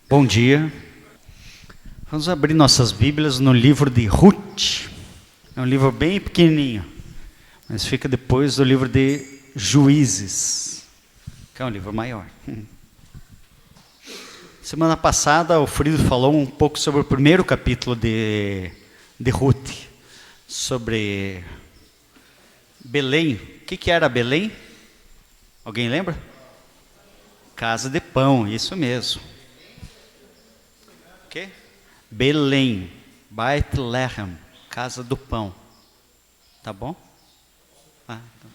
Bom dia. Vamos abrir nossas Bíblias no livro de Ruth. É um livro bem pequenininho, mas fica depois do livro de Juízes, que é um livro maior. Semana passada o Frido falou um pouco sobre o primeiro capítulo de Ruth, sobre Belém. O que era Belém? Alguém lembra? Casa de pão, isso mesmo. O quê? Belém, Beit-Lehem, casa do pão. Tá bom? Então.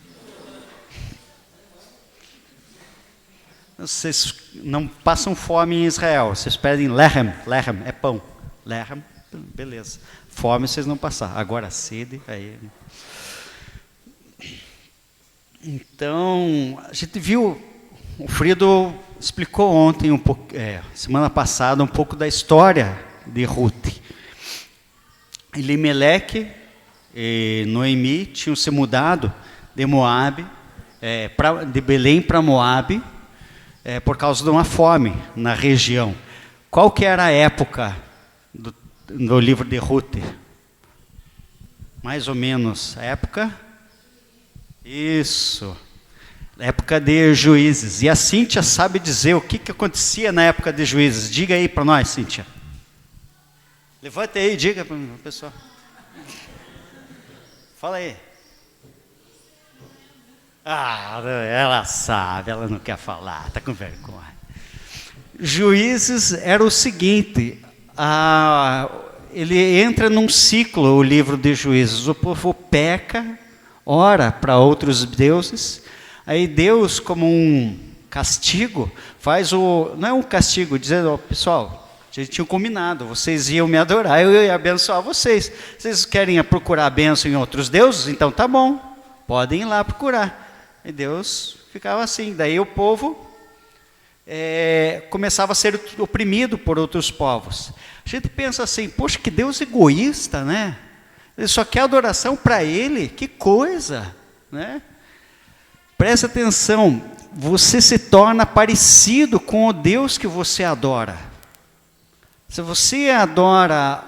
Vocês não passam fome em Israel, vocês pedem Lehem, Lehem é pão. Lehem, beleza. Fome vocês não passar. Agora sede, aí. Então, a gente viu, o Frido explicou ontem, semana passada, um pouco da história de Ruth. Elimeleque e Noemi tinham se mudado de Moabe, de Belém para Moabe, por causa de uma fome na região. Qual que era a época do livro de Ruth? Mais ou menos a época? Isso. Época de Juízes. E a Cíntia sabe dizer o que acontecia na época de Juízes. Diga aí para nós, Cíntia. Levanta aí e diga para o pessoal. Fala aí. Ela sabe, ela não quer falar, está com vergonha. Juízes era o seguinte, ele entra num ciclo, o livro de Juízes. O povo peca, ora para outros deuses. Aí Deus, como um castigo, não é um castigo, dizendo, pessoal, a gente tinha combinado, vocês iam me adorar, eu ia abençoar vocês. Vocês querem procurar bênção em outros deuses? Então tá bom, podem ir lá procurar. E Deus ficava assim, daí o povo começava a ser oprimido por outros povos. A gente pensa assim, poxa, que Deus egoísta, né? Ele só quer adoração para Ele, que coisa, né? Presta atenção, você se torna parecido com o Deus que você adora. Se você adora,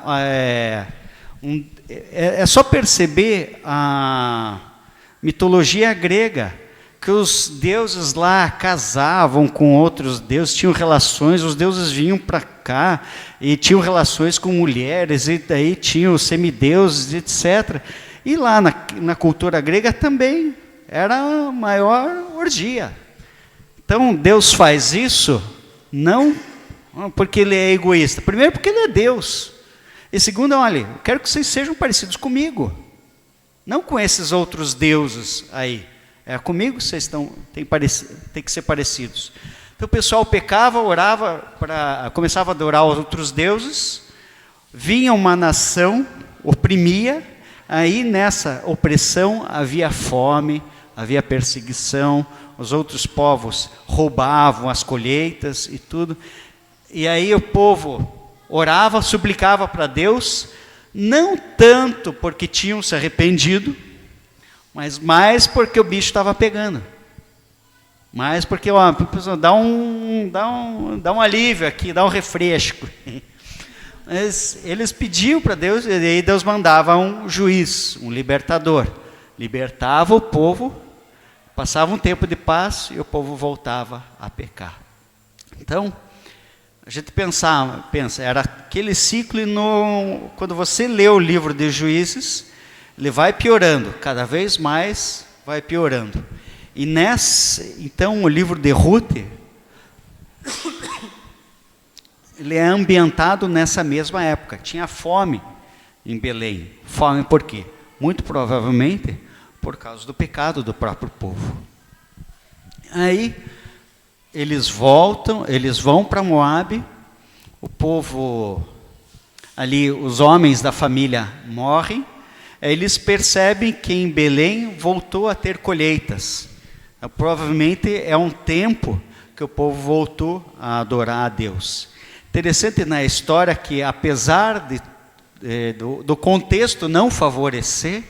é só perceber a mitologia grega, que os deuses lá casavam com outros deuses, tinham relações, os deuses vinham para cá e tinham relações com mulheres, e daí tinham os semideuses, etc. E lá na cultura grega também era a maior orgia. Então Deus faz isso não porque Ele é egoísta, primeiro porque Ele é Deus, e segundo, olha, eu quero que vocês sejam parecidos comigo, não com esses outros deuses aí. Comigo vocês têm que ser parecidos. Então o pessoal pecava, orava, começava a adorar outros deuses, vinha uma nação, oprimia, aí nessa opressão havia fome, havia perseguição, os outros povos roubavam as colheitas e tudo. E aí o povo orava, suplicava para Deus, não tanto porque tinham se arrependido, mas mais porque o bicho estava pegando. Mais porque dá um alívio aqui, dá um refresco. Mas eles pediam para Deus, e aí Deus mandava um juiz, um libertador. Libertava o povo, passava um tempo de paz e o povo voltava a pecar. Então, a gente pensa, era aquele ciclo, quando você lê o livro de Juízes, ele vai piorando, cada vez mais vai piorando. E então o livro de Ruth, ele é ambientado nessa mesma época. Tinha fome em Belém. Fome por quê? Muito provavelmente por causa do pecado do próprio povo. Aí eles vão para Moabe, o povo ali, os homens da família morrem, aí eles percebem que em Belém voltou a ter colheitas. Então, provavelmente é um tempo que o povo voltou a adorar a Deus. Interessante na história que, apesar do contexto não favorecer,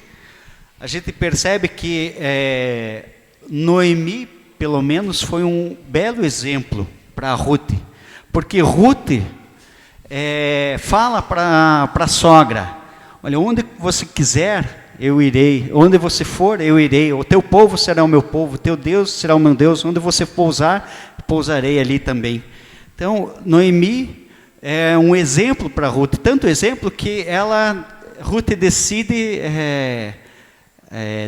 a gente percebe que Noemi, pelo menos, foi um belo exemplo para Ruth, Porque Ruth fala para a sogra: olha, onde você quiser, eu irei. Onde você for, eu irei. O teu povo será o meu povo, o teu Deus será o meu Deus. Onde você pousar, pousarei ali também. Então, Noemi é um exemplo para Ruth. Tanto exemplo que Ruth decide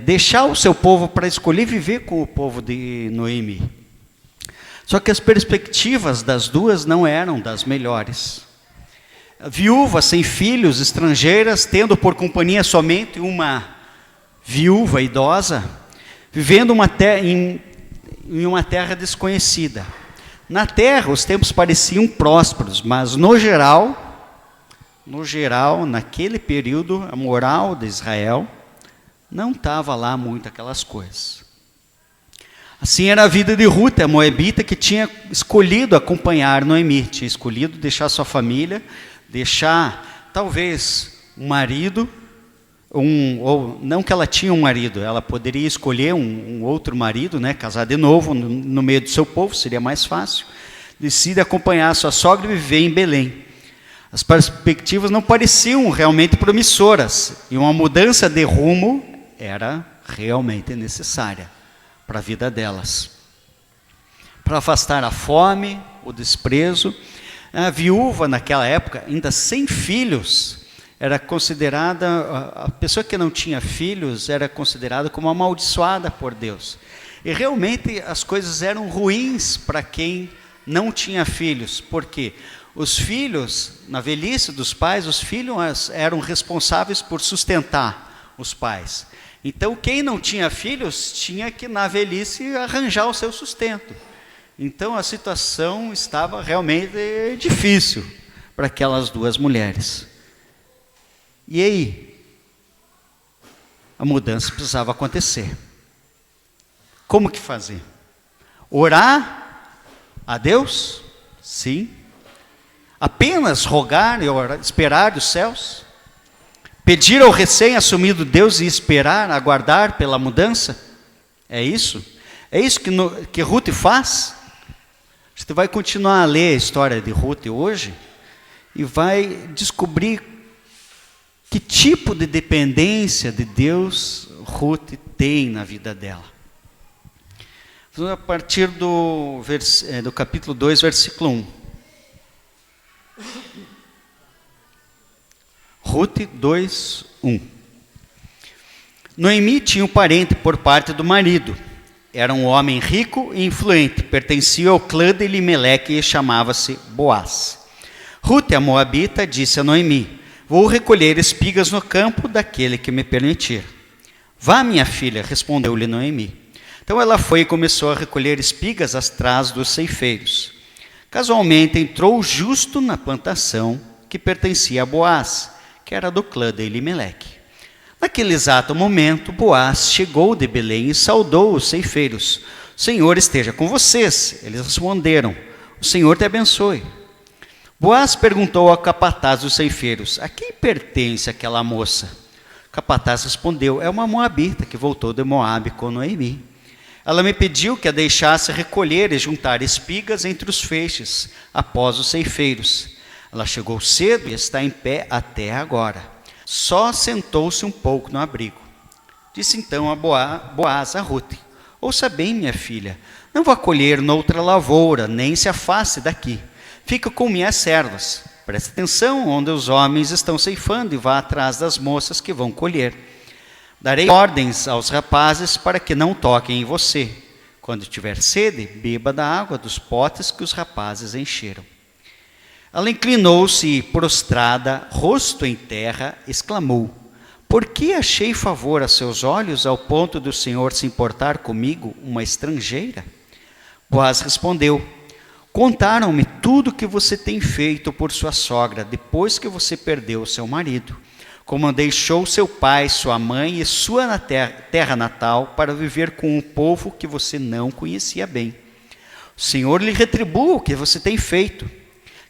deixar o seu povo para escolher viver com o povo de Noemi. Só que as perspectivas das duas não eram das melhores. Viúva sem filhos, estrangeiras, tendo por companhia somente uma viúva idosa, vivendo em uma terra desconhecida. Na terra, os tempos pareciam prósperos, mas no geral, naquele período, a moral de Israel não estava lá muito aquelas coisas. Assim era a vida de Ruth, a moabita, que tinha escolhido acompanhar Noemi, tinha escolhido deixar sua família, deixar talvez um marido, ou não que ela tinha um marido, ela poderia escolher um outro marido, né, casar de novo no meio do seu povo, seria mais fácil. Decide acompanhar sua sogra e viver em Belém. As perspectivas não pareciam realmente promissoras, e uma mudança de rumo era realmente necessária para a vida delas. Para afastar a fome, o desprezo, a viúva naquela época, ainda sem filhos, era considerada, a pessoa que não tinha filhos era considerada como amaldiçoada por Deus. E realmente as coisas eram ruins para quem não tinha filhos, porque os filhos, na velhice dos pais, os filhos eram responsáveis por sustentar os pais. Então, quem não tinha filhos tinha que, na velhice, arranjar o seu sustento. Então, a situação estava realmente difícil para aquelas duas mulheres. E aí? A mudança precisava acontecer. Como que fazer? Orar a Deus? Sim. Apenas rogar e orar, esperar dos céus? Pedir ao recém-assumido Deus e esperar, aguardar pela mudança? É isso? É isso que Ruth faz? Você vai continuar a ler a história de Ruth hoje e vai descobrir que tipo de dependência de Deus Ruth tem na vida dela. A partir do capítulo 2, versículo 1. Ruth 2, 1. Noemi tinha um parente por parte do marido. Era um homem rico e influente, pertencia ao clã de Elimeleque e chamava-se Boaz. Ruth, a moabita, disse a Noemi: vou recolher espigas no campo daquele que me permitir. Vá, minha filha, respondeu-lhe Noemi. Então ela foi e começou a recolher espigas atrás dos ceifeiros. Casualmente entrou justo na plantação que pertencia a Boaz, que era do clã de Elimeleque. Naquele exato momento, Boaz chegou de Belém e saudou os ceifeiros. O Senhor esteja com vocês. Eles responderam: o Senhor te abençoe. Boaz perguntou ao capataz dos ceifeiros: a quem pertence aquela moça? O capataz respondeu: é uma moabita que voltou de Moabe com Noemi. Ela me pediu que a deixasse recolher e juntar espigas entre os feixes, após os ceifeiros. Ela chegou cedo e está em pé até agora. Só sentou-se um pouco no abrigo. Disse então a Boaz a Ruth: ouça bem, minha filha, não vá colher noutra lavoura, nem se afaste daqui. Fica com minhas servas. Preste atenção onde os homens estão ceifando e vá atrás das moças que vão colher. Darei ordens aos rapazes para que não toquem em você. Quando tiver sede, beba da água dos potes que os rapazes encheram. Ela inclinou-se e, prostrada, rosto em terra, exclamou: por que achei favor a seus olhos ao ponto do Senhor se importar comigo, uma estrangeira? Boaz respondeu: contaram-me tudo o que você tem feito por sua sogra, depois que você perdeu seu marido. Como deixou seu pai, sua mãe e sua terra natal para viver com um povo que você não conhecia bem. O Senhor lhe retribua o que você tem feito,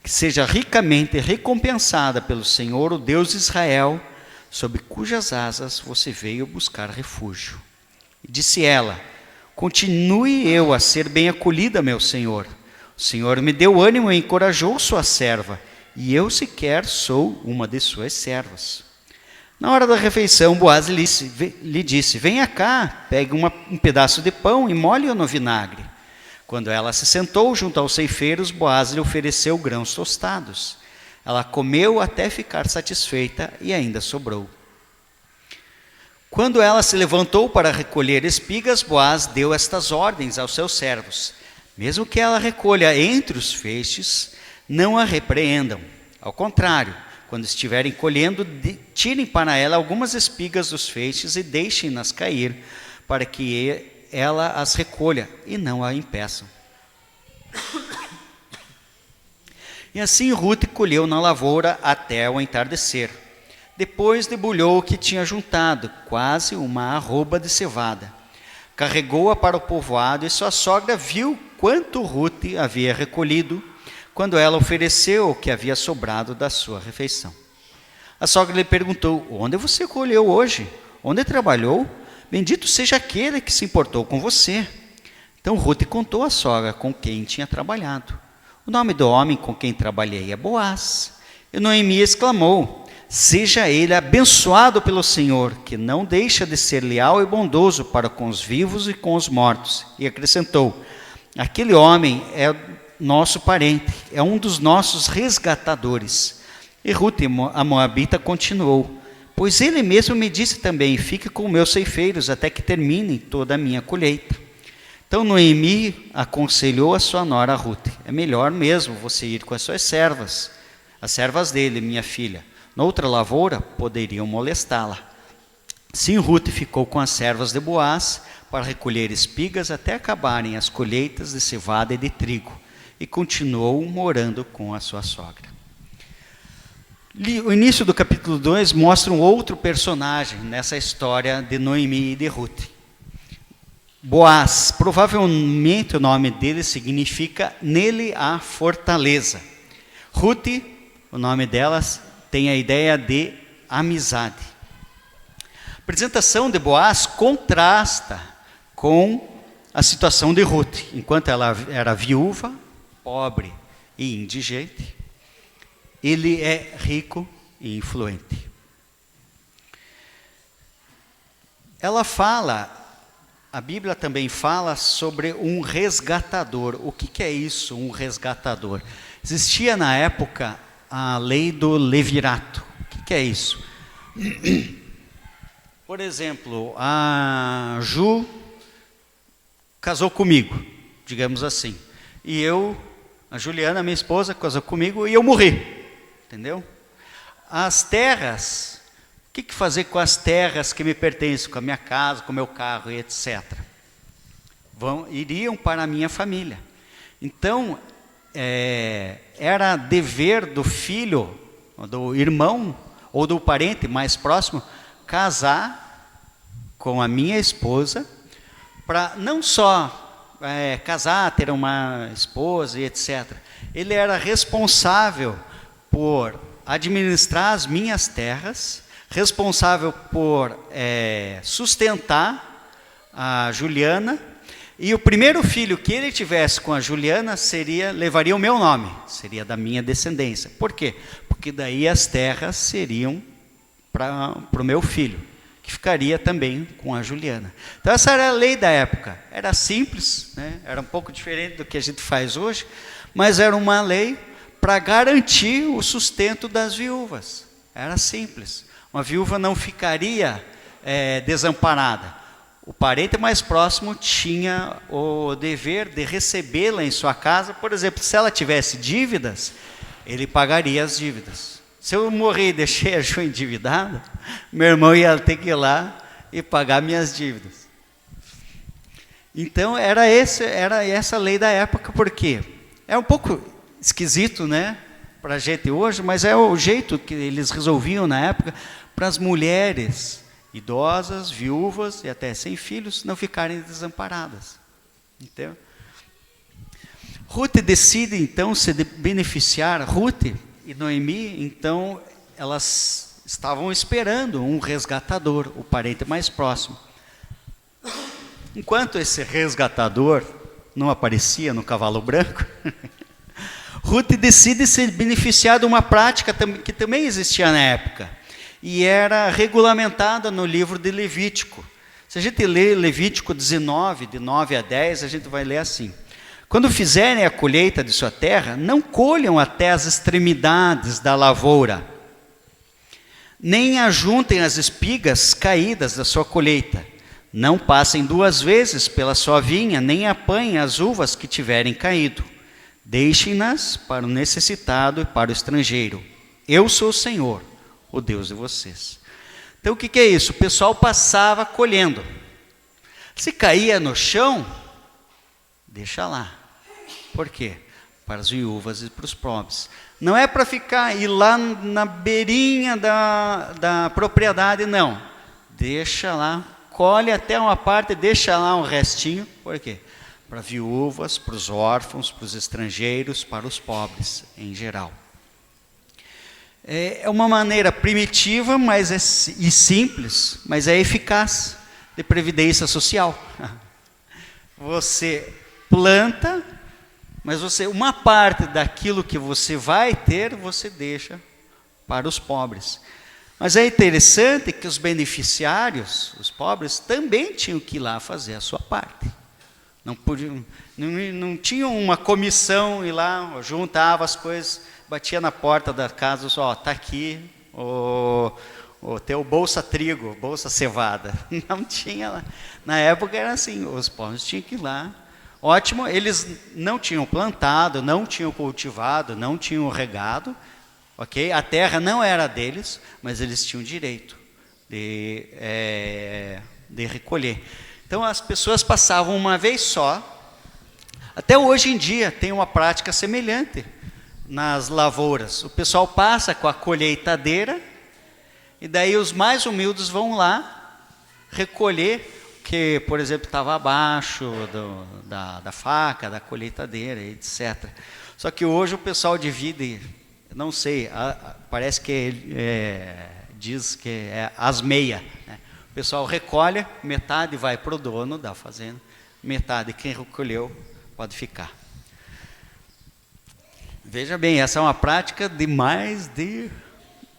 que seja ricamente recompensada pelo Senhor, o Deus de Israel, sob cujas asas você veio buscar refúgio. E disse ela: continue eu a ser bem acolhida, meu Senhor. O O Senhor me deu ânimo e encorajou sua serva, e eu sequer sou uma de suas servas. Na hora da refeição, Boaz lhe disse: venha cá, pegue um pedaço de pão e molhe-o no vinagre. Quando ela se sentou junto aos ceifeiros, Boaz lhe ofereceu grãos tostados. Ela comeu até ficar satisfeita e ainda sobrou. Quando ela se levantou para recolher espigas, Boaz deu estas ordens aos seus servos: mesmo que ela recolha entre os feixes, não a repreendam. Ao contrário, quando estiverem colhendo, tirem para ela algumas espigas dos feixes e deixem-nas cair, para que ela as recolha e não a impeçam. E assim Rute colheu na lavoura até o entardecer. Depois debulhou o que tinha juntado, quase uma arroba de cevada. Carregou-a para o povoado e sua sogra viu quanto Rute havia recolhido, quando ela ofereceu o que havia sobrado da sua refeição. A sogra lhe perguntou: onde você colheu hoje? Onde trabalhou? Bendito seja aquele que se importou com você. Então Rute contou à sogra com quem tinha trabalhado. O nome do homem com quem trabalhei é Boaz. E Noemi exclamou: seja ele abençoado pelo Senhor, que não deixa de ser leal e bondoso para com os vivos e com os mortos. E acrescentou: aquele homem é nosso parente, é um dos nossos resgatadores. E Rute, a moabita, continuou: pois ele mesmo me disse também: fique com meus ceifeiros até que termine toda a minha colheita. Então Noemi aconselhou a sua nora Rute: é melhor mesmo você ir com as suas servas, as servas dele, minha filha. Noutra lavoura poderiam molestá-la. Sim, Rute ficou com as servas de Boaz para recolher espigas até acabarem as colheitas de cevada e de trigo, e continuou morando com a sua sogra. O início do capítulo 2 mostra um outro personagem nessa história de Noemi e de Rute. Boaz, provavelmente o nome dele significa nele há fortaleza. Rute, o nome delas, tem a ideia de amizade. A apresentação de Boaz contrasta com a situação de Rute. Enquanto ela era viúva, pobre e indigente, ele é rico e influente. A Bíblia também fala sobre um resgatador. O que é isso, um resgatador? Existia na época a lei do levirato. O que é isso? Por exemplo, a Ju casou comigo, digamos assim. E a Juliana, minha esposa, casou comigo e eu morri. Entendeu? As terras, o que fazer com as terras que me pertencem, com a minha casa, com o meu carro e etc. Iriam para a minha família. Então, era dever do filho, do irmão ou do parente mais próximo, casar com a minha esposa, para não só casar, ter uma esposa e etc. Ele era responsável por administrar as minhas terras, responsável por sustentar a Juliana, e o primeiro filho que ele tivesse com a Juliana levaria o meu nome, seria da minha descendência. Por quê? Porque daí as terras seriam para o meu filho, que ficaria também com a Juliana. Então essa era a lei da época, era simples, né? Era um pouco diferente do que a gente faz hoje, mas era uma lei para garantir o sustento das viúvas. Era simples. Uma viúva não ficaria desamparada. O parente mais próximo tinha o dever de recebê-la em sua casa. Por exemplo, se ela tivesse dívidas, ele pagaria as dívidas. Se eu morrer e deixei a Ju endividada, meu irmão ia ter que ir lá e pagar minhas dívidas. Então era essa a lei da época, porque é um pouco esquisito, né, para a gente hoje, mas é o jeito que eles resolviam na época para as mulheres idosas, viúvas e até sem filhos não ficarem desamparadas. Entendeu? Rute decide então se beneficiar. Rute e Noemi, então, elas estavam esperando um resgatador, o parente mais próximo. Enquanto esse resgatador não aparecia no cavalo branco, Ruth decide se beneficiar de uma prática que também existia na época, e era regulamentada no livro de Levítico. Se a gente lê Levítico 19, de 9 a 10, a gente vai ler assim: quando fizerem a colheita de sua terra, não colham até as extremidades da lavoura, nem ajuntem as espigas caídas da sua colheita. Não passem 2 vezes pela sua vinha, nem apanhem as uvas que tiverem caído. Deixem-nas para o necessitado e para o estrangeiro. Eu sou o Senhor, o Deus de vocês. Então o que é isso? O pessoal passava colhendo. Se caía no chão, deixa lá. Por quê? Para as viúvas e para os pobres. Não é para ir lá na beirinha da propriedade, não. Deixa lá, colhe até uma parte, deixa lá um restinho. Por quê? Para viúvas, para os órfãos, para os estrangeiros, para os pobres em geral. É uma maneira primitiva e simples, mas é eficaz, de previdência social. Você planta, mas uma parte daquilo que você vai ter, você deixa para os pobres. Mas é interessante que os beneficiários, os pobres, também tinham que ir lá fazer a sua parte. Não tinham uma comissão, ir lá, juntava as coisas, batia na porta da casa, está aqui o teu bolsa trigo, bolsa cevada. Não tinha lá. Na época era assim, os pobres tinham que ir lá. Ótimo, eles não tinham plantado, não tinham cultivado, não tinham regado, ok? A terra não era deles, mas eles tinham direito de recolher. Então as pessoas passavam uma vez só. Até hoje em dia tem uma prática semelhante nas lavouras. O pessoal passa com a colheitadeira e daí os mais humildes vão lá recolher, que, por exemplo, estava abaixo da faca, da colheitadeira, etc. Só que hoje o pessoal divide, não sei, parece que diz que é as meias, né? O pessoal recolhe, metade vai para o dono da fazenda, metade quem recolheu pode ficar. Veja bem, essa é uma prática de mais de,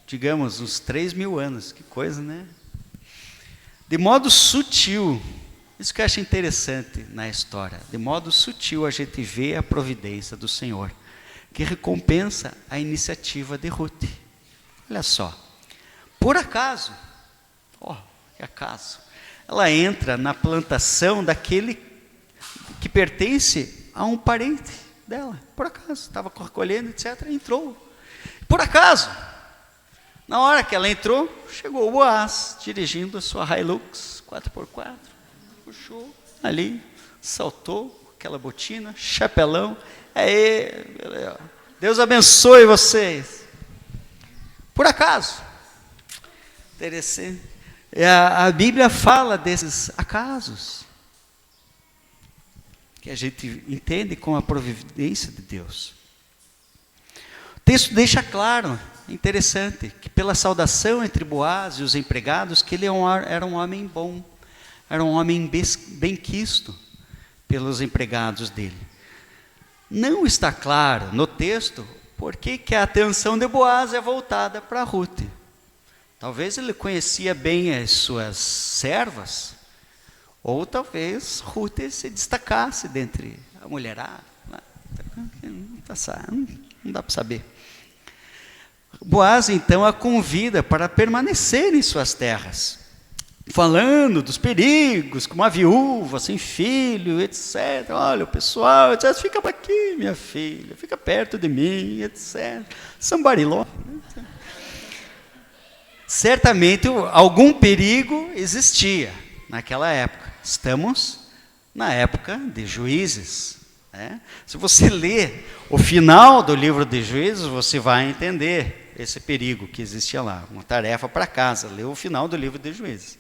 digamos, uns 3.000 anos. Que coisa, né? De modo sutil, isso que eu acho interessante na história, de modo sutil a gente vê a providência do Senhor, que recompensa a iniciativa de Ruth. Olha só, por acaso, que acaso, ela entra na plantação daquele que pertence a um parente dela, por acaso, estava recolhendo, etc., entrou, por acaso. Na hora que ela entrou, chegou o Boaz, dirigindo a sua Hilux 4x4, puxou ali, saltou, aquela botina, chapelão, Deus abençoe vocês. Por acaso. Interessante. A Bíblia fala desses acasos, que a gente entende como a providência de Deus. O texto deixa claro, interessante, que pela saudação entre Boaz e os empregados, que ele era um homem bom, era um homem benquisto pelos empregados dele. Não está claro no texto por que a atenção de Boaz é voltada para Ruth. Talvez ele conhecia bem as suas servas, ou talvez Ruth se destacasse dentre a mulherada. Não dá para saber. Boaz, então, a convida para permanecer em suas terras, falando dos perigos, como uma viúva, sem filho, etc. Olha, o pessoal, etc. Fica aqui, minha filha, fica perto de mim, etc. Somebody love. Certamente, algum perigo existia naquela época. Estamos na época de Juízes. Né? Se você ler o final do livro de Juízes, você vai entender esse perigo que existia lá. Uma tarefa para casa, ler o final do livro de Juízes.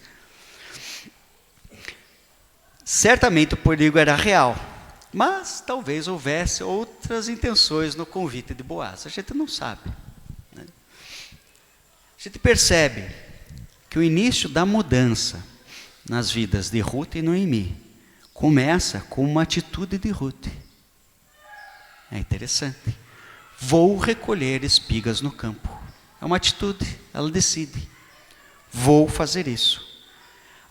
Certamente o perigo era real, mas talvez houvesse outras intenções no convite de Boaz. A gente não sabe. Né? A gente percebe que o início da mudança nas vidas de Ruth e Noemi começa com uma atitude de Ruth. É interessante. Vou recolher espigas no campo. É uma atitude, ela decide. Vou fazer isso.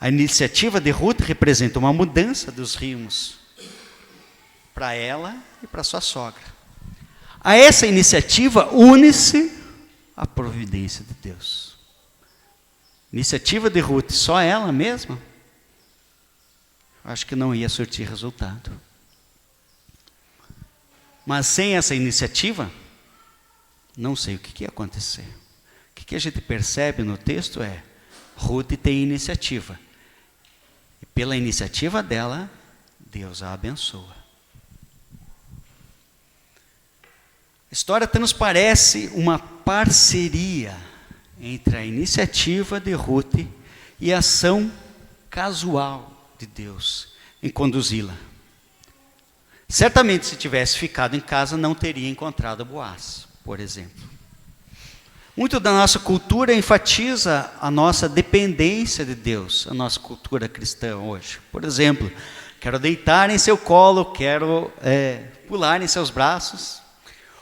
A iniciativa de Ruth representa uma mudança dos rumos para ela e para sua sogra. A essa iniciativa une-se a providência de Deus. Iniciativa de Ruth, só ela mesma? Acho que não ia surtir resultado. Mas sem essa iniciativa, não sei o que ia acontecer. O que a gente percebe no texto é, Ruth tem iniciativa. E pela iniciativa dela, Deus a abençoa. A história até nos parece uma parceria entre a iniciativa de Ruth e a ação casual de Deus em conduzi-la. Certamente, se tivesse ficado em casa, não teria encontrado Boaz, por exemplo. Muito da nossa cultura enfatiza a nossa dependência de Deus, a nossa cultura cristã hoje. Por exemplo, quero deitar em seu colo, quero pular em seus braços,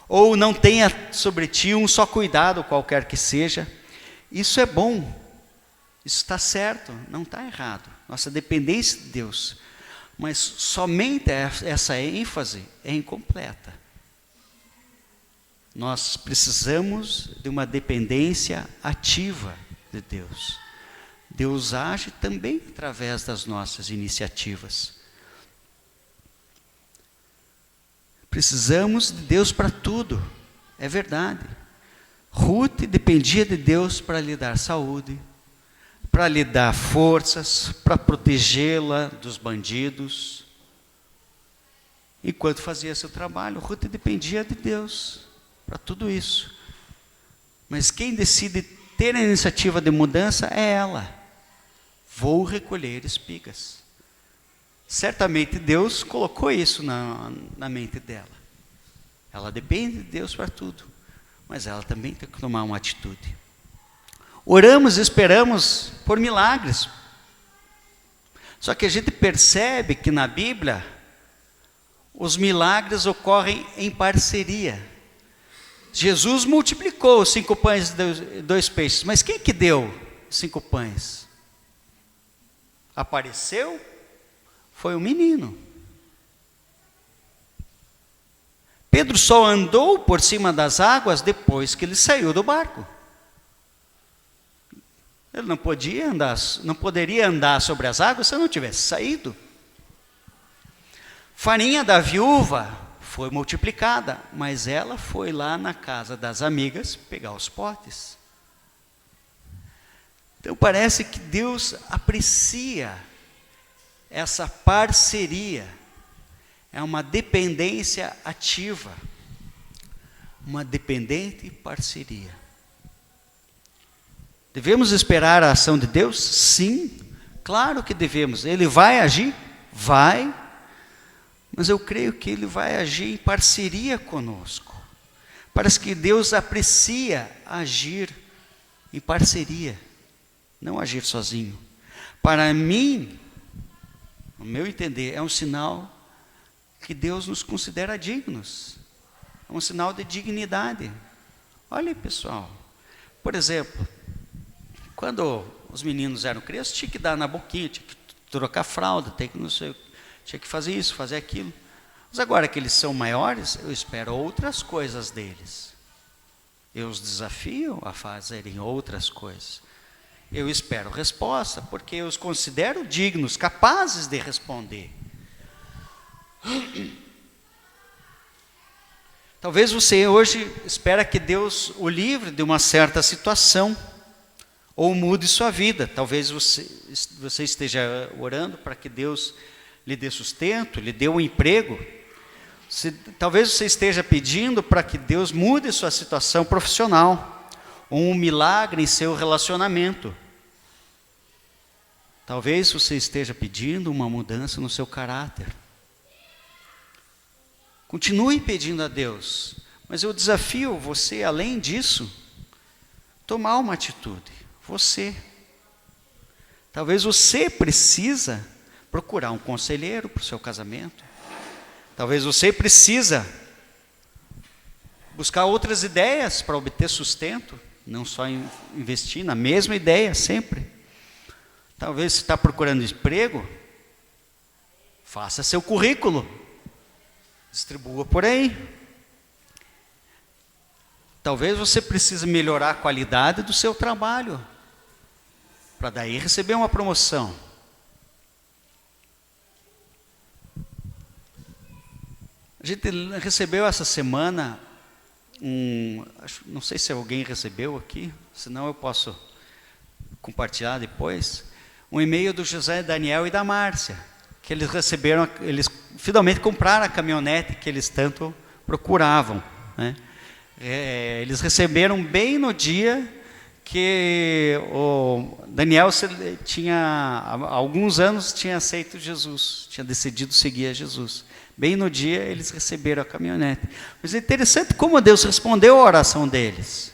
ou não tenha sobre ti um só cuidado, qualquer que seja. Isso é bom, isso está certo, não está errado. Nossa dependência de Deus. Mas somente essa ênfase é incompleta. Nós precisamos de uma dependência ativa de Deus. Deus age também através das nossas iniciativas. Precisamos de Deus para tudo, é verdade. Ruth dependia de Deus para lhe dar saúde, para lhe dar forças, para protegê-la dos bandidos. Enquanto fazia seu trabalho, Ruth dependia de Deus para tudo isso. Mas quem decide ter a iniciativa de mudança é ela. Vou recolher espigas. Certamente Deus colocou isso na mente dela. Ela depende de Deus para tudo, mas ela também tem que tomar uma atitude. Oramos e esperamos por milagres. Só que a gente percebe que na Bíblia os milagres ocorrem em parceria. Jesus multiplicou os 5 pães e 2 peixes, mas quem que deu 5 pães? Apareceu? Foi um menino. Pedro só andou por cima das águas depois que ele saiu do barco. Ele não poderia andar sobre as águas se não tivesse saído. Farinha da viúva foi multiplicada, mas ela foi lá na casa das amigas pegar os potes. Então parece que Deus aprecia essa parceria. É uma dependência ativa, uma dependente parceria. Devemos esperar a ação de Deus? Sim, claro que devemos. Ele vai agir? Vai. Mas eu creio que Ele vai agir em parceria conosco. Parece que Deus aprecia agir em parceria, não agir sozinho. Para mim, no meu entender, é um sinal que Deus nos considera dignos. É um sinal de dignidade. Olha aí, pessoal. Por exemplo, quando os meninos eram crianças, tinha que dar na boquinha, tinha que trocar fralda, tinha que fazer isso, fazer aquilo. Mas agora que eles são maiores, eu espero outras coisas deles. Eu os desafio a fazerem outras coisas. Eu espero resposta, porque eu os considero dignos, capazes de responder. Talvez você hoje espera que Deus o livre de uma certa situação, ou mude sua vida. Talvez você esteja orando para que Deus lhe dê sustento, lhe dê um emprego. Talvez você esteja pedindo para que Deus mude sua situação profissional, ou um milagre em seu relacionamento. Talvez você esteja pedindo uma mudança no seu caráter. Continue pedindo a Deus, mas eu desafio você, além disso, tomar uma atitude. Você. Talvez você precisa procurar um conselheiro para o seu casamento. Talvez você precisa buscar outras ideias para obter sustento, não só investir na mesma ideia sempre. Talvez você está procurando emprego, faça seu currículo, distribua por aí. Talvez você precise melhorar a qualidade do seu trabalho, para daí receber uma promoção. A gente recebeu essa semana não sei se alguém recebeu aqui, senão eu posso compartilhar depois, um e-mail do José Daniel e da Márcia, que eles receberam, eles finalmente compraram a caminhonete que eles tanto procuravam, né? Eles receberam bem no dia que o Daniel há alguns anos tinha aceito Jesus, tinha decidido seguir a Jesus. Bem no dia eles receberam a caminhonete. Mas é interessante como Deus respondeu a oração deles.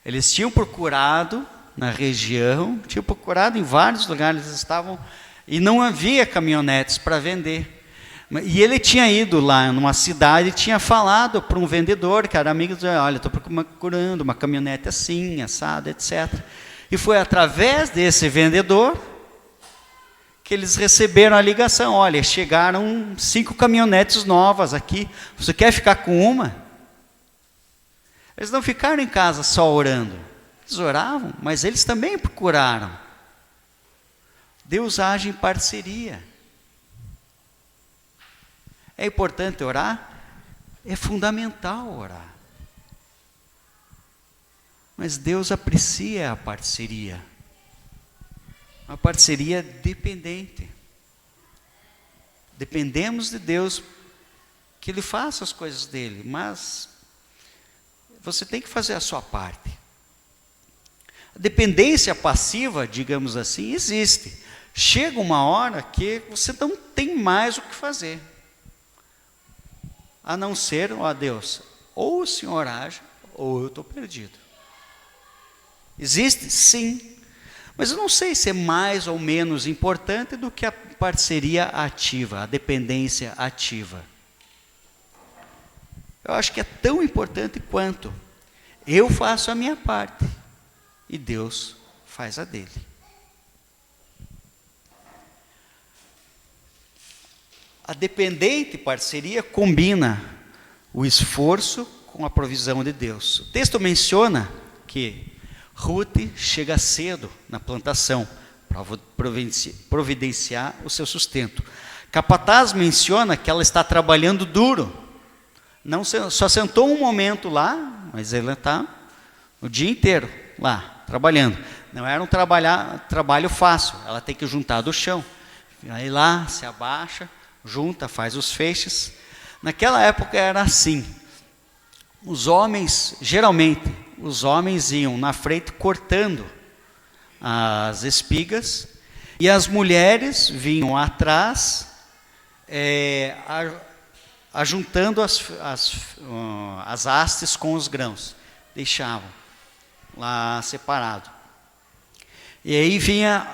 Eles tinham procurado na região, tinham procurado em vários lugares, eles estavam, e não havia caminhonetes para vender. E ele tinha ido lá numa cidade e tinha falado para um vendedor, que era amigo, dizia, olha, estou procurando uma caminhonete assim, assado, etc. E foi através desse vendedor que eles receberam a ligação, olha, chegaram 5 caminhonetes novas aqui, você quer ficar com uma? Eles não ficaram em casa só orando, eles oravam, mas eles também procuraram. Deus age em parceria. É importante orar? É fundamental orar. Mas Deus aprecia a parceria. Uma parceria dependente. Dependemos de Deus que Ele faça as coisas dele, mas você tem que fazer a sua parte. A dependência passiva, digamos assim, existe. Chega uma hora que você não tem mais o que fazer. A não ser, ó Deus, ou o Senhor age, ou eu estou perdido. Existe? Sim. Mas eu não sei se é mais ou menos importante do que a parceria ativa, a dependência ativa. Eu acho que é tão importante quanto. Eu faço a minha parte e Deus faz a dele. A dependente parceria combina o esforço com a provisão de Deus. O texto menciona que Ruth chega cedo na plantação para providenciar o seu sustento. Capataz menciona que ela está trabalhando duro. Não só sentou um momento lá, mas ela está o dia inteiro lá, trabalhando. Não era um trabalho fácil, ela tem que juntar do chão. Aí lá, se abaixa, junta, faz os feixes. Naquela época era assim. Os homens, geralmente, os homens iam na frente cortando as espigas e as mulheres vinham atrás ajuntando as hastes com os grãos. Deixavam lá separado. E aí vinha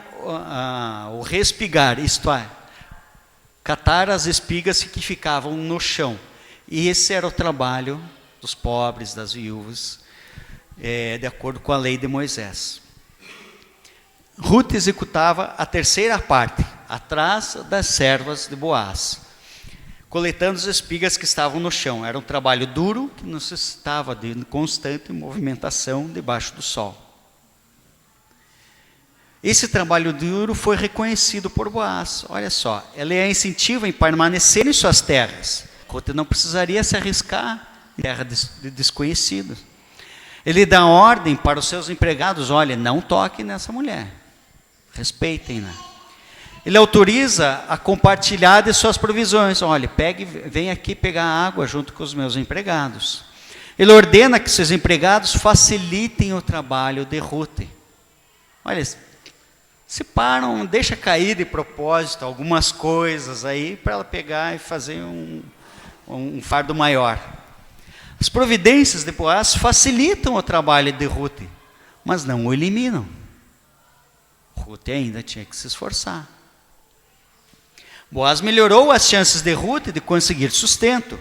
o respigar, isto é, catar as espigas que ficavam no chão. E esse era o trabalho dos pobres, das viúvas, de acordo com a lei de Moisés. Ruth executava a terceira parte, atrás das servas de Boaz, coletando as espigas que estavam no chão. Era um trabalho duro que necessitava de constante movimentação debaixo do sol. Esse trabalho duro foi reconhecido por Boaz. Olha só, ela a incentiva em permanecer em suas terras. Ruth não precisaria se arriscar em terra de desconhecidos. Ele dá ordem para os seus empregados, olha, não toquem nessa mulher, respeitem-na. Ele autoriza a compartilhar de suas provisões, olha, vem aqui pegar água junto com os meus empregados. Ele ordena que seus empregados facilitem o trabalho de Ruth. Olha, se param, deixa cair de propósito algumas coisas aí, para ela pegar e fazer um fardo maior. As providências de Boaz facilitam o trabalho de Ruth, mas não o eliminam. Ruth ainda tinha que se esforçar. Boaz melhorou as chances de Ruth de conseguir sustento,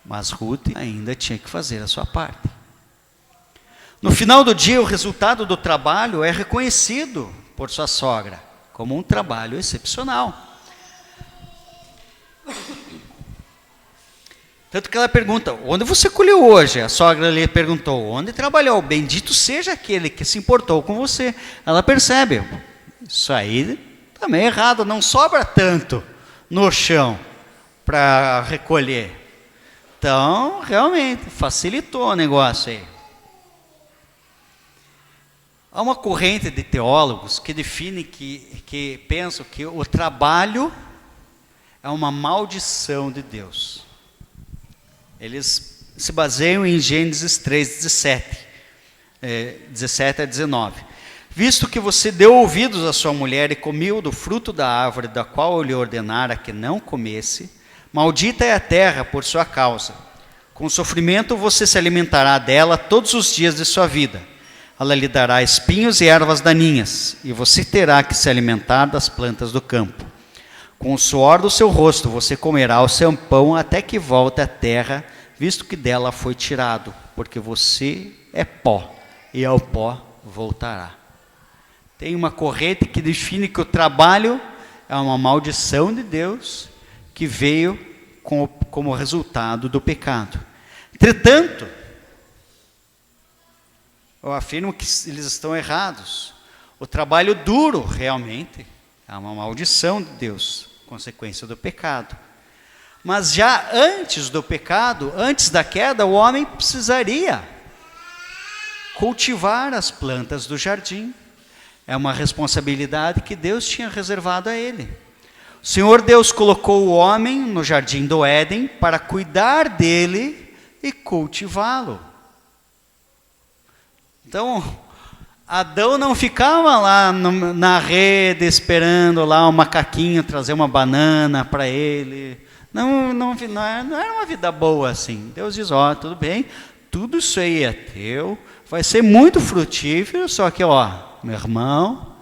mas Ruth ainda tinha que fazer a sua parte. No final do dia, o resultado do trabalho é reconhecido por sua sogra como um trabalho excepcional. Tanto que ela pergunta, onde você colheu hoje? A sogra lhe perguntou, onde trabalhou? Bendito seja aquele que se importou com você. Ela percebe, isso aí também é errado, não sobra tanto no chão para recolher. Então, realmente, facilitou o negócio aí. Há uma corrente de teólogos que define que pensam que o trabalho é uma maldição de Deus. Eles se baseiam em Gênesis 3, 17 a 19. Visto que você deu ouvidos à sua mulher e comeu do fruto da árvore da qual eu lhe ordenara que não comesse, maldita é a terra por sua causa. Com sofrimento você se alimentará dela todos os dias de sua vida. Ela lhe dará espinhos e ervas daninhas, e você terá que se alimentar das plantas do campo. Com o suor do seu rosto você comerá o seu pão até que volte à terra, visto que dela foi tirado, porque você é pó, e ao pó voltará. Tem uma corrente que define que o trabalho é uma maldição de Deus que veio como resultado do pecado. Entretanto, eu afirmo que eles estão errados. O trabalho duro realmente é uma maldição de Deus, consequência do pecado. Mas já antes do pecado, antes da queda, o homem precisaria cultivar as plantas do jardim. É uma responsabilidade que Deus tinha reservado a ele. O Senhor Deus colocou o homem no jardim do Éden para cuidar dele e cultivá-lo. Então, Adão não ficava lá na rede esperando lá o macaquinho trazer uma banana para ele. Não era uma vida boa assim. Deus diz, tudo bem, tudo isso aí é teu, vai ser muito frutífero, só que, meu irmão,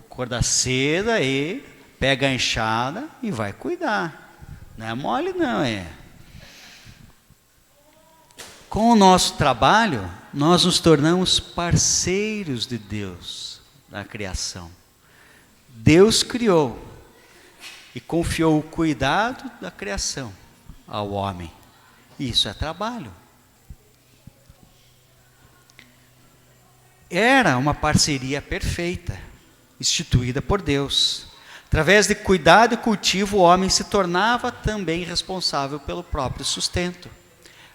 acorda cedo aí, pega a enxada e vai cuidar. Não é mole não, é. Com o nosso trabalho, nós nos tornamos parceiros de Deus na criação. Deus criou e confiou o cuidado da criação ao homem. Isso é trabalho. Era uma parceria perfeita, instituída por Deus. Através de cuidado e cultivo, o homem se tornava também responsável pelo próprio sustento.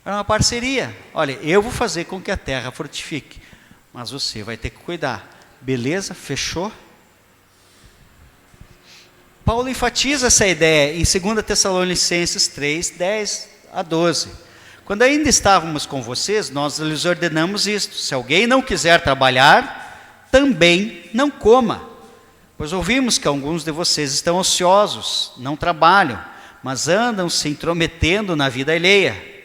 Era uma parceria. Olha, eu vou fazer com que a terra frutifique, mas você vai ter que cuidar. Beleza? Fechou? Paulo enfatiza essa ideia em 2 Tessalonicenses 3, 10 a 12. Quando ainda estávamos com vocês, nós lhes ordenamos isto: se alguém não quiser trabalhar, também não coma. Pois ouvimos que alguns de vocês estão ociosos, não trabalham, mas andam se intrometendo na vida alheia.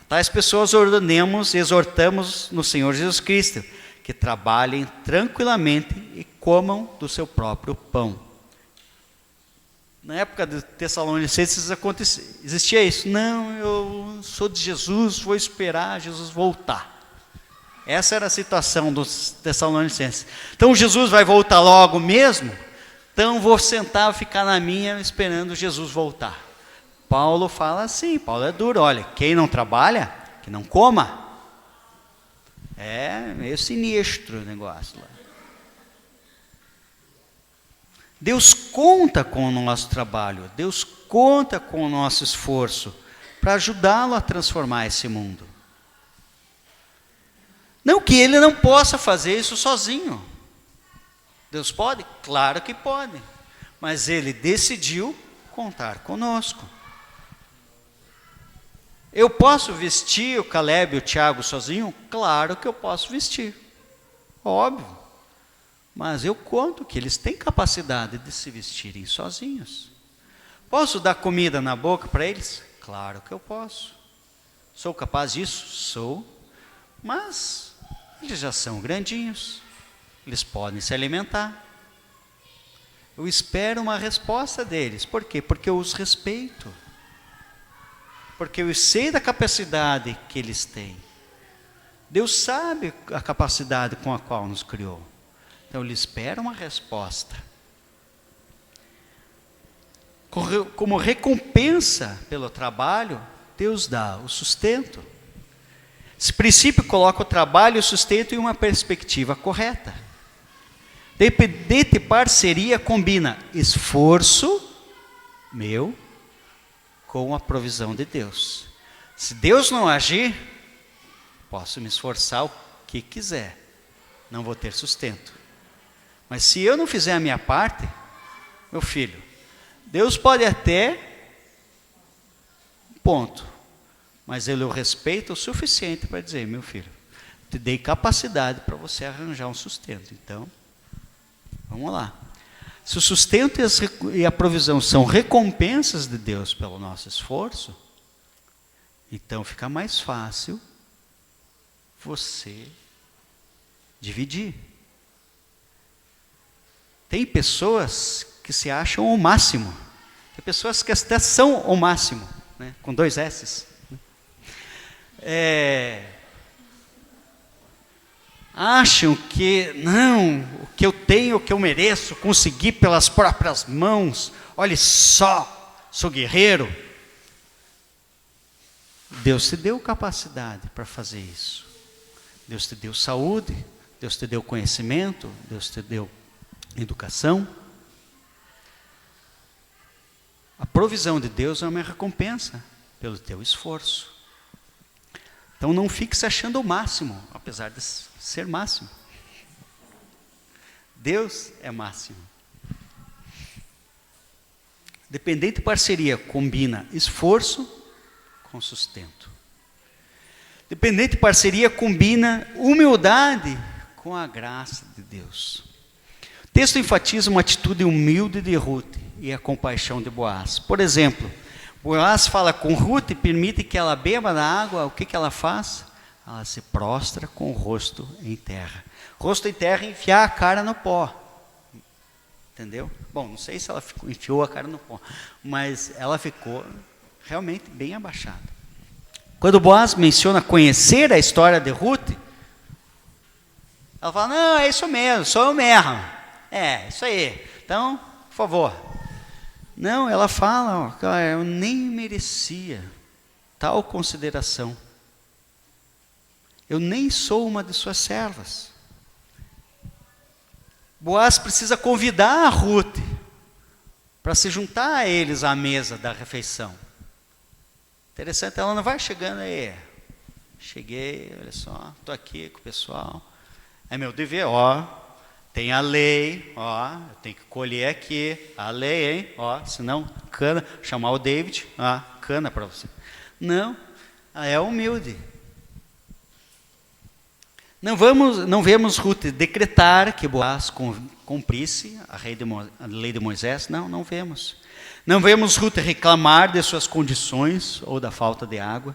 Tais pessoas ordenamos e exortamos no Senhor Jesus Cristo, que trabalhem tranquilamente e comam do seu próprio pão. Na época de Tessalonicenses existia isso. Não, eu sou de Jesus, vou esperar Jesus voltar. Essa era a situação dos Tessalonicenses. Então Jesus vai voltar logo mesmo, então vou sentar, ficar na minha, esperando Jesus voltar. Paulo fala assim, Paulo é duro, olha, quem não trabalha, que não coma. É meio sinistro o negócio lá. Deus conta com o nosso trabalho, Deus conta com o nosso esforço para ajudá-lo a transformar esse mundo. Não que ele não possa fazer isso sozinho. Deus pode? Claro que pode. Mas ele decidiu contar conosco. Eu posso vestir o Caleb e o Tiago sozinho? Claro que eu posso vestir. Óbvio. Mas eu conto que eles têm capacidade de se vestirem sozinhos. Posso dar comida na boca para eles? Claro que eu posso. Sou capaz disso? Sou. Mas eles já são grandinhos. Eles podem se alimentar. Eu espero uma resposta deles. Por quê? Porque eu os respeito. Porque eu sei da capacidade que eles têm. Deus sabe a capacidade com a qual nos criou. Então Ele espera uma resposta. Como recompensa pelo trabalho, Deus dá o sustento. Esse princípio coloca o trabalho e o sustento em uma perspectiva correta. Dependente parceria combina esforço meu com a provisão de Deus. Se Deus não agir, posso me esforçar o que quiser, não vou ter sustento. Mas se eu não fizer a minha parte, meu filho, Deus pode até, ponto, mas Ele o respeita o suficiente para dizer, meu filho, te dei capacidade para você arranjar um sustento, então, vamos lá. Se o sustento e a provisão são recompensas de Deus pelo nosso esforço, então fica mais fácil você dividir. Tem pessoas que se acham o máximo. Tem pessoas que até são o máximo, né? Com 2 S's. Acham que, não, o que eu tenho, o que eu mereço, conseguir pelas próprias mãos, olhe só, sou guerreiro. Deus te deu capacidade para fazer isso. Deus te deu saúde, Deus te deu conhecimento, Deus te deu educação. A provisão de Deus é uma recompensa pelo teu esforço. Então não fique se achando o máximo, apesar de ser máximo. Deus é máximo. Dependente parceria combina esforço com sustento. Dependente parceria combina humildade com a graça de Deus. O texto enfatiza uma atitude humilde de Ruth e a compaixão de Boaz. Por exemplo, Boaz fala com Ruth e permite que ela beba da água. O que ela faz? Ela se prostra com o rosto em terra. Rosto em terra e enfiar a cara no pó. Entendeu? Bom, não sei se ela enfiou a cara no pó, mas ela ficou realmente bem abaixada. Quando Boaz menciona conhecer a história de Ruth, ela fala, não, é isso mesmo, sou eu mesmo. É, isso aí. Então, por favor. Não, ela fala, ó, eu nem merecia tal consideração. Eu nem sou uma de suas servas. Boaz precisa convidar a Ruth para se juntar a eles à mesa da refeição. Interessante, ela não vai chegando aí. Cheguei, olha só, estou aqui com o pessoal. É meu dever, ó. Tem a lei, ó, eu tenho que colher aqui, a lei, hein, ó, senão cana, chamar o David, ó, cana para você. Não, é humilde. Não vemos Ruth decretar que Boaz cumprisse a lei de Moisés, não vemos. Não vemos Ruth reclamar de suas condições ou da falta de água.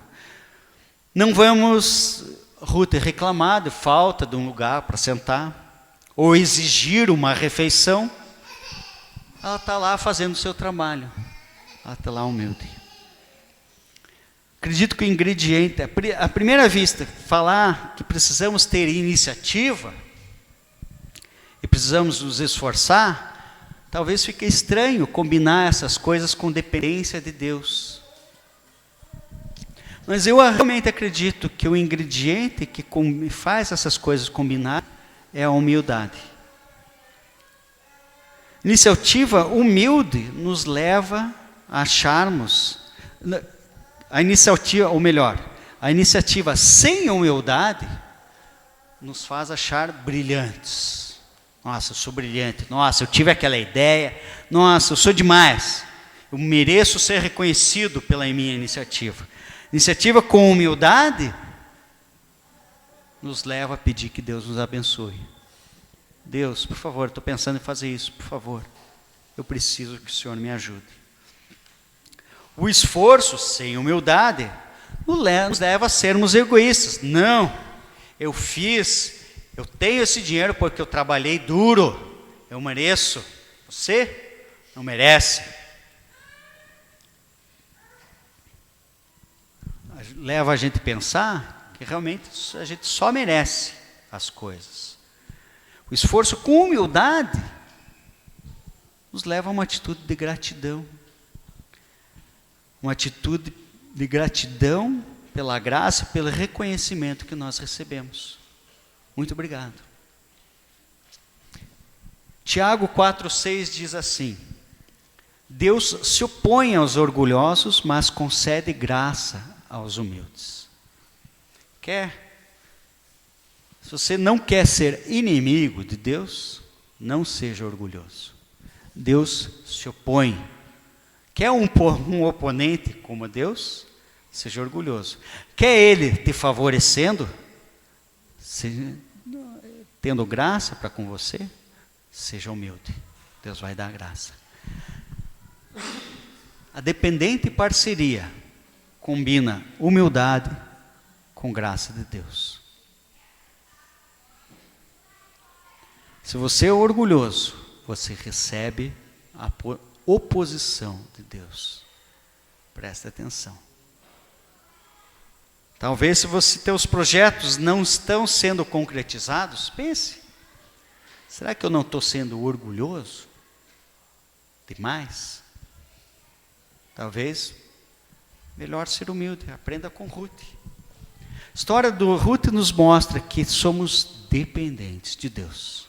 Não vemos Ruth reclamar de falta de um lugar para sentar, ou exigir uma refeição. Ela está lá fazendo o seu trabalho. Ela está lá humilde. Acredito que o ingrediente, à primeira vista, falar que precisamos ter iniciativa e precisamos nos esforçar, talvez fique estranho combinar essas coisas com dependência de Deus. Mas eu realmente acredito que o ingrediente que faz essas coisas combinar é a humildade. Iniciativa humilde nos leva a acharmos a iniciativa, ou melhor, a iniciativa sem humildade nos faz achar brilhantes. Nossa, eu sou brilhante. Nossa, eu tive aquela ideia. Nossa, eu sou demais. Eu mereço ser reconhecido pela minha iniciativa. Iniciativa com humildade nos leva a pedir que Deus nos abençoe. Deus, por favor, estou pensando em fazer isso, por favor. Eu preciso que o Senhor me ajude. O esforço sem humildade nos leva a sermos egoístas. Não, eu tenho esse dinheiro porque eu trabalhei duro, eu mereço, Você não merece. Leva a gente a pensar que realmente a gente só merece as coisas. O esforço com humildade nos leva a uma atitude de gratidão. Uma atitude de gratidão pela graça, pelo reconhecimento que nós recebemos. Muito obrigado. Tiago 4,6 diz assim: Deus se opõe aos orgulhosos, mas concede graça aos humildes. Se você não quer ser inimigo de Deus, não seja orgulhoso. Deus se opõe. Quer um oponente como Deus? Seja orgulhoso. Quer Ele te favorecendo? Tendo graça para com você? Seja humilde. Deus vai dar graça. A dependente parceria combina humildade com graça de Deus. Se você é orgulhoso, você recebe a oposição de Deus. Preste atenção. Talvez se teus projetos não estão sendo concretizados, pense, será que eu não estou sendo orgulhoso demais? Talvez, melhor ser humilde, aprenda com Ruth. A história do Ruth nos mostra que somos dependentes de Deus.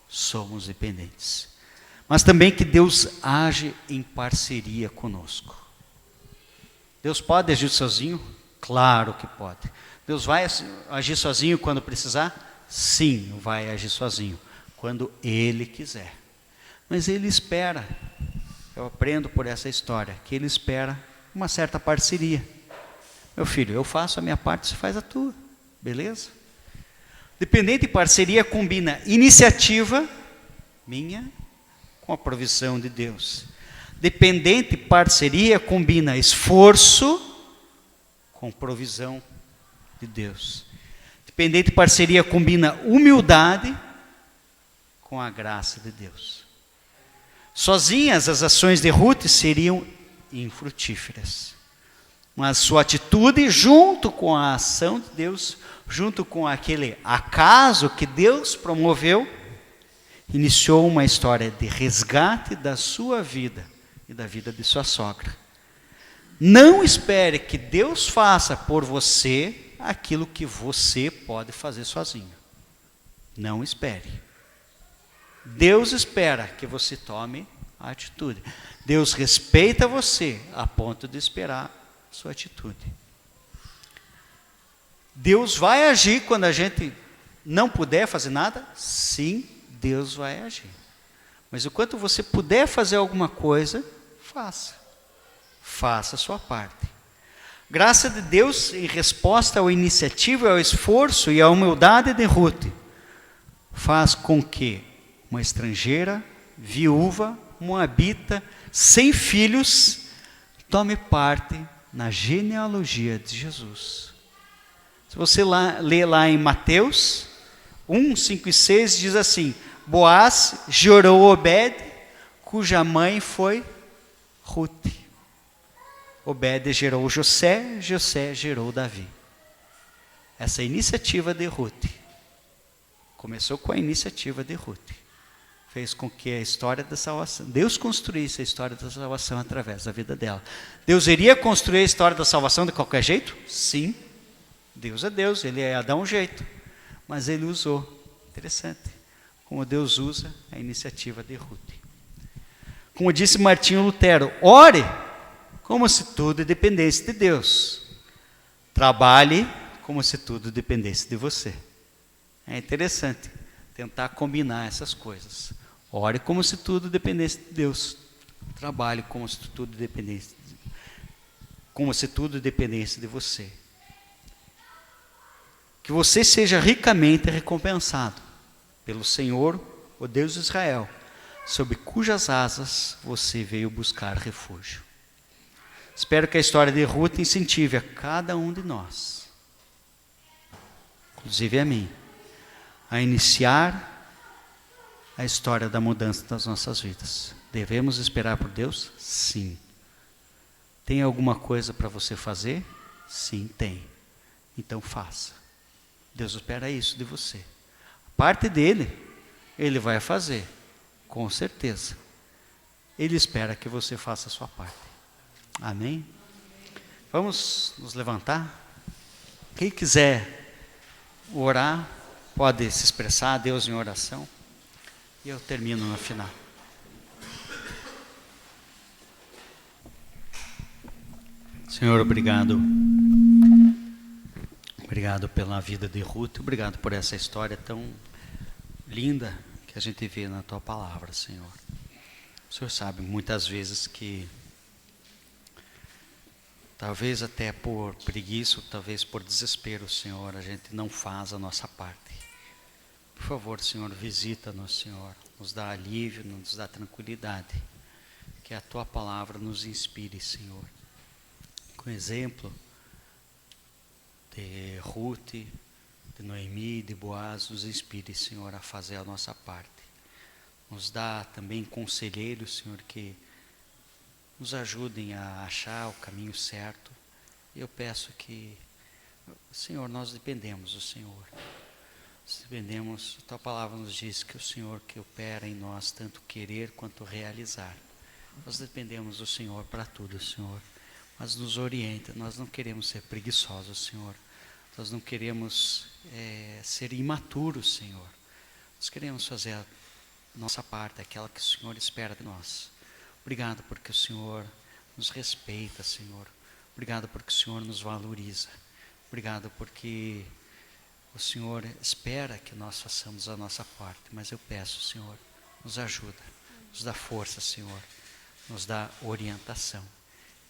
Somos dependentes. Mas também que Deus age em parceria conosco. Deus pode agir sozinho? Claro que pode. Deus vai agir sozinho quando precisar? Sim, vai agir sozinho, quando Ele quiser. Mas Ele espera, eu aprendo por essa história, que Ele espera uma certa parceria. Meu filho, eu faço a minha parte, você faz a tua, beleza? Dependente e parceria combina iniciativa minha com a provisão de Deus. Dependente e parceria combina esforço com provisão de Deus. Dependente e parceria combina humildade com a graça de Deus. Sozinhas as ações de Ruth seriam infrutíferas. Mas sua atitude junto com a ação de Deus, junto com aquele acaso que Deus promoveu, iniciou uma história de resgate da sua vida e da vida de sua sogra. Não espere que Deus faça por você aquilo que você pode fazer sozinho. Não espere. Deus espera que você tome a atitude. Deus respeita você a ponto de esperar sua atitude. Deus vai agir quando a gente não puder fazer nada? Sim, Deus vai agir. Mas enquanto você puder fazer alguma coisa, faça. Faça a sua parte. Graça de Deus em resposta à iniciativa, ao esforço e à humildade de Ruth, faz com que uma estrangeira, viúva, moabita, sem filhos, tome parte na genealogia de Jesus. Se você ler lá em Mateus 1, 5 e 6, diz assim: Boaz gerou Obed, cuja mãe foi Ruth. Obed gerou José, José gerou Davi. Essa iniciativa de Ruth começou com a iniciativa de Ruth. Fez com que a história da salvação, Deus construísse a história da salvação através da vida dela. Deus iria construir a história da salvação de qualquer jeito? Sim. Deus é Deus, Ele ia dar um jeito. Mas Ele usou. Interessante. Como Deus usa a iniciativa de Ruth. Como disse Martinho Lutero, ore como se tudo dependesse de Deus. Trabalhe como se tudo dependesse de você. É interessante tentar combinar essas coisas. Ore como se tudo dependesse de Deus. Trabalhe como se tudo dependesse de você. Que você seja ricamente recompensado pelo Senhor, o Deus de Israel, sob cujas asas você veio buscar refúgio. Espero que a história de Ruth incentive a cada um de nós, inclusive a mim, a iniciar a história da mudança das nossas vidas. Devemos esperar por Deus? Sim. Tem alguma coisa para você fazer? Sim, tem. Então faça. Deus espera isso de você. A parte dele, Ele vai fazer, com certeza. Ele espera que você faça a sua parte. Amém? Vamos nos levantar? Quem quiser orar, pode se expressar a Deus em oração. E eu termino no final. Senhor, obrigado. Obrigado pela vida de Ruth. Obrigado por essa história tão linda que a gente vê na Tua palavra, Senhor. O Senhor sabe muitas vezes que talvez até por preguiça, talvez por desespero, Senhor, a gente não faz a nossa parte. Por favor, Senhor, visita-nos, Senhor. Nos dá alívio, nos dá tranquilidade. Que a Tua palavra nos inspire, Senhor. Com exemplo de Ruth, de Noemi, de Boaz, nos inspire, Senhor, a fazer a nossa parte. Nos dá também conselheiros, Senhor, que nos ajudem a achar o caminho certo. Eu peço que, Senhor, nós dependemos do Senhor. Nós dependemos, a Tua palavra nos diz que o Senhor que opera em nós, tanto querer quanto realizar. Nós dependemos do Senhor para tudo, Senhor. Mas nos orienta, nós não queremos ser preguiçosos, Senhor. Nós não queremos ser imaturos, Senhor. Nós queremos fazer a nossa parte, aquela que o Senhor espera de nós. Obrigado porque o Senhor nos respeita, Senhor. Obrigado porque o Senhor nos valoriza. Obrigado porque o Senhor espera que nós façamos a nossa parte. Mas eu peço, Senhor, nos ajuda, nos dá força, Senhor. Nos dá orientação.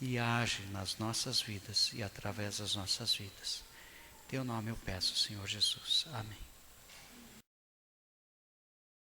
E age nas nossas vidas e através das nossas vidas. Em Teu nome eu peço, Senhor Jesus. Amém.